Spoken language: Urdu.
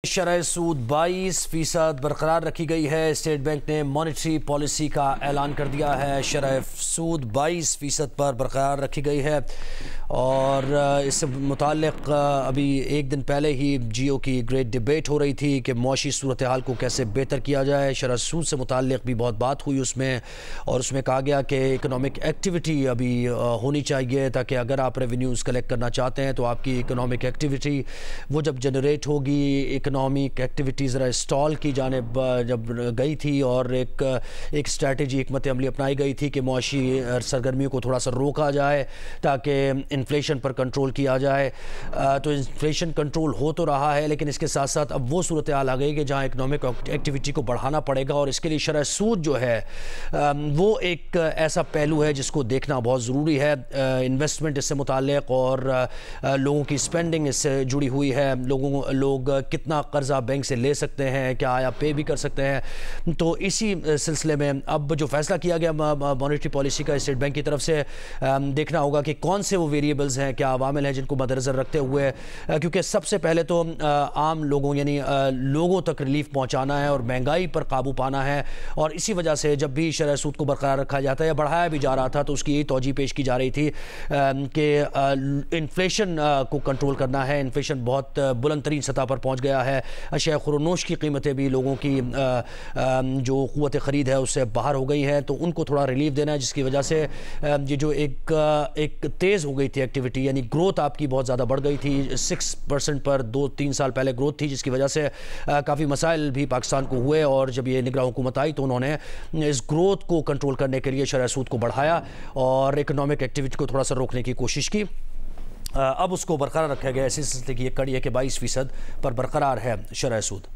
شرح سود 22% برقرار رکھی گئی ہے۔ اسٹیٹ بینک نے مانیٹری پالیسی کا اعلان کر دیا ہے۔ شرح سود 22% پر برقرار رکھی گئی ہے اور اس سے متعلق ابھی ایک دن پہلے ہی جیو کی گریٹ ڈیبیٹ ہو رہی تھی کہ معاشی صورتحال کو کیسے بہتر کیا جائے۔ شرح سود سے متعلق بھی بہت بات ہوئی اس میں، اور اس میں کہا گیا کہ اکنامک ایکٹیویٹی ابھی ہونی چاہیے، تاکہ اگر آپ ریونیوز کلیکٹ کرنا چاہتے ہیں تو آپ کی اکنامک ایکٹیویٹی وہ جب جنریٹ ہوگی، اکنامک ایکٹیویٹی ذرا اسٹال کی جانب جب گئی تھی اور ایک اسٹریٹجی حکمت عملی اپنائی گئی تھی کہ معاشی سرگرمیوں کو تھوڑا سا روکا جائے تاکہ انفلیشن پر کنٹرول کیا جائے۔ تو انفلیشن کنٹرول ہو تو رہا ہے، لیکن اس کے ساتھ ساتھ اب وہ صورتحال آ گئی کہ جہاں اکنامک ایکٹیویٹی کو بڑھانا پڑے گا، اور اس کے لیے شرح سود جو ہے وہ ایک ایسا پہلو ہے جس کو دیکھنا بہت ضروری ہے۔ انویسٹمنٹ اس سے متعلق اور لوگوں کی اسپینڈنگ اس سے جڑی ہوئی ہے۔ لوگ کتنا قرضہ بینک سے لے سکتے ہیں، کیا آیا پے بھی کر سکتے ہیں۔ تو اسی سلسلے میں اب جو فیصلہ کیا گیا مانیٹری پالیسی کا اسٹیٹ بینک کی طرف سے، دیکھنا ہوگا کہ کون سے وہ ویریبلز ہیں، کیا عوامل ہیں جن کو مد نظر رکھتے ہوئے، کیونکہ سب سے پہلے تو عام لوگوں یعنی لوگوں تک ریلیف پہنچانا ہے اور مہنگائی پر قابو پانا ہے۔ اور اسی وجہ سے جب بھی شرح سود کو برقرار رکھا جاتا ہے یا بڑھایا بھی جا رہا تھا تو اس کی یہی توجہ پیش کی جا رہی تھی کہ انفلیشن کو کنٹرول کرنا ہے۔ انفلیشن بہت بلند ترین سطح پر پہنچ گیا ہے۔ اشیاء خورونوش کی قیمتیں بھی لوگوں کی جو قوت خرید ہے اس سے باہر ہو گئی ہیں، تو ان کو تھوڑا ریلیف دینا ہے، جس کی وجہ سے یہ جو ایک تیز ہو گئی تھی ایکٹیویٹی، یعنی گروتھ آپ کی بہت زیادہ بڑھ گئی تھی 6% پر 2-3 سال پہلے گروتھ تھی، جس کی وجہ سے کافی مسائل بھی پاکستان کو ہوئے۔ اور جب یہ نگراں حکومت آئی تو انہوں نے اس گروتھ کو کنٹرول کرنے کے لیے شرح سود کو بڑھایا اور اکنامک ایکٹیویٹی کو تھوڑا سا روکنے کی کوشش کی۔ اب اس کو برقرار رکھا گیا، اسی سلسلے کی ایک کڑی ہے کہ 22% پر برقرار ہے شرح سود۔